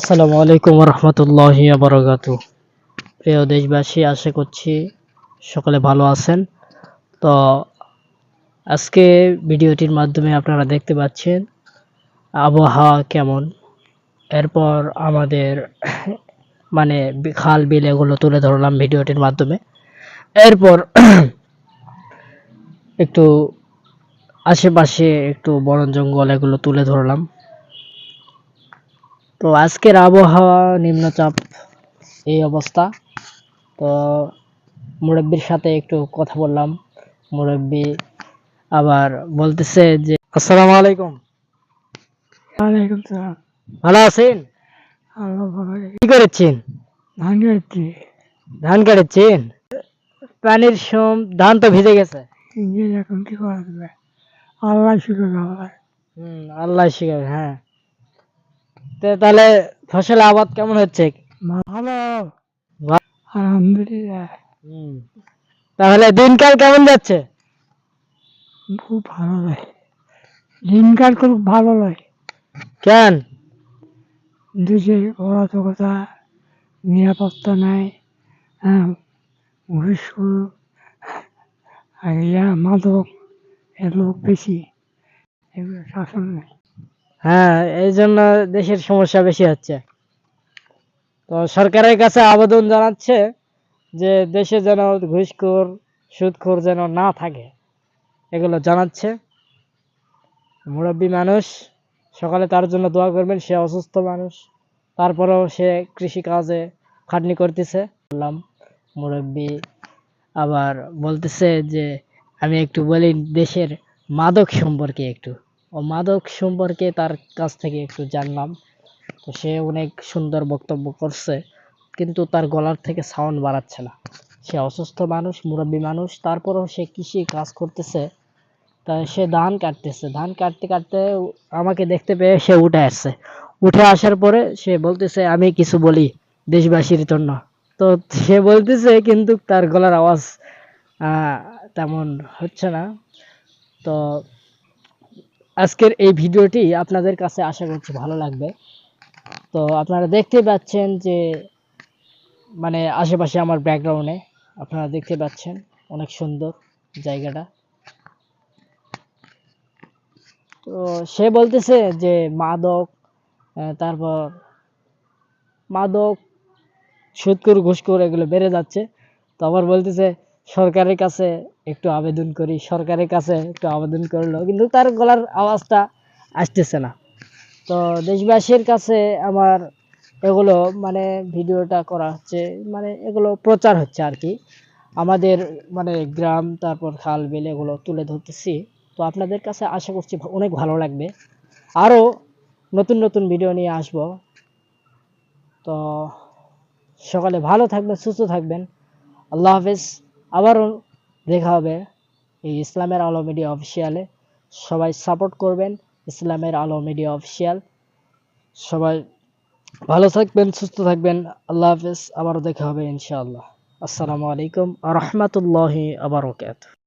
আসসালামু আলাইকুম রহমতুল্লাহি বারাকাতু। প্রিয় দেশবাসী, আশা করছি সকলে ভালো আছেন। তো আজকে ভিডিওটির মাধ্যমে আপনারা দেখতে পাচ্ছেন আবহাওয়া কেমন। এরপর আমাদের খাল বিল এগুলো তুলে ধরলাম ভিডিওটির মাধ্যমে। এরপর একটু আশেপাশে একটু বন জঙ্গল এগুলো তুলে ধরলাম। তো আজকের আবহাওয়া নিম্নচাপ এই অবস্থা। তো মুরব্বির সাথে একটু কথা বললাম। মুরব্বি আবার বলতেছে যে আসসালামু আলাইকুম। ওয়ালাইকুম সালাম। ভালো আছেন? আল্লাহ ভালো রেখে কি করেছেন? ধান কাটছি। ধান কাটছেন? পানির ধান তো ভিজে গেছে। ইঞ্জিন এখন কি করা যাবে? আল্লাহ শুক্র আল্লাহ। আল্লাহ শিখাবে। হ্যাঁ, তো তাহলে ফসল আবাদ কেমন হচ্ছে? ভালো, ভা- আলহামদুলিল্লাহ। হুম, তাহলে দিনকাল কেমন যাচ্ছে? খুব ভালো লাগে, দিনকাল খুব ভালো লাগে। কেন? দেশে অরাজকতা, নিরাপত্তা নাই, হ্যাঁ, ঘুষখোর আর মাদক এর লোক বেশি, এগুলো শাসন নেই। হ্যাঁ, এই জন্য দেশের সমস্যা বেশি হচ্ছে। তো সরকারের কাছে আবেদন জানাচ্ছে যে দেশে যেন ঘুষখোর সুদখোর যেন না থাকে, এগুলো জানাচ্ছে। মুরব্বী মানুষ, সকালে তার জন্য দোয়া করবেন। সে অসুস্থ মানুষ, তারপরেও সে কৃষি কাজে খাটনি করতেছে। বললাম মুরব্বী আবার বলতেছে যে আমি একটু বলি দেশের মাদক সম্পর্কে একটু, ও মাদক সম্পর্কে তার কাছ থেকে একটু জানলাম। তো সে অনেক সুন্দর বক্তব্য করছে, কিন্তু তার গলার থেকে সাউন্ড বাড়াচ্ছে না। সে অসুস্থ মানুষ, মুরব্বী মানুষ, তারপরেও সে কৃষি কাজ করতেছে। তাই সে ধান কাটতেছে, ধান কাটতে কাটতে আমাকে দেখতে পেয়ে সে উঠে আসছে। উঠে আসার পরে সে বলতেছে আমি কিছু বলি দেশবাসীর জন্য। তো সে বলতেছে, কিন্তু তার গলার আওয়াজ আহ, তেমন হচ্ছে না। তো আজকের এই ভিডিওটি আপনাদের কাছে আশা করছি ভালো লাগবে। তো আপনারা দেখতে পাচ্ছেন যে আশেপাশে আমার ব্যাকগ্রাউন্ডে আপনারা দেখতে পাচ্ছেন অনেক সুন্দর জায়গাটা। তো সে বলতেছে যে মাদক, তারপর মাদক, সুদখোর ঘুষখোর এগুলো বেড়ে যাচ্ছে। তো আবার বলতেছে সরকারের কাছে একটু আবেদন করি, সরকারের কাছে একটু আবেদন করলো, কিন্তু তার গলার আওয়াজটা আসতেছে না। তো দেশবাসীর কাছে আমার এগুলো ভিডিওটা করা হচ্ছে, এগুলো প্রচার হচ্ছে আর কি। আমাদের গ্রাম, তারপর খাল বিল এগুলো তুলে ধরতেছি। তো আপনাদের কাছে আশা করছি অনেক ভালো লাগবে। আরও নতুন নতুন ভিডিও নিয়ে আসব। তো সকালে ভালো থাকবেন, সুস্থ থাকবেন। আল্লাহ হাফেজ। আবারও দেখা হবে এই ইসলামের আলো মিডিয়া অফিসিয়ালে। সবাই সাপোর্ট করবেন ইসলামের আলো মিডিয়া অফিসিয়াল। সবাই ভালো থাকবেন, সুস্থ থাকবেন। আল্লাহ হাফেজ। আবারও দেখা হবে ইনশাআল্লাহ। আসসালামু আলাইকুম আ রহমতুল্লাহি আ বারাকাতুহু।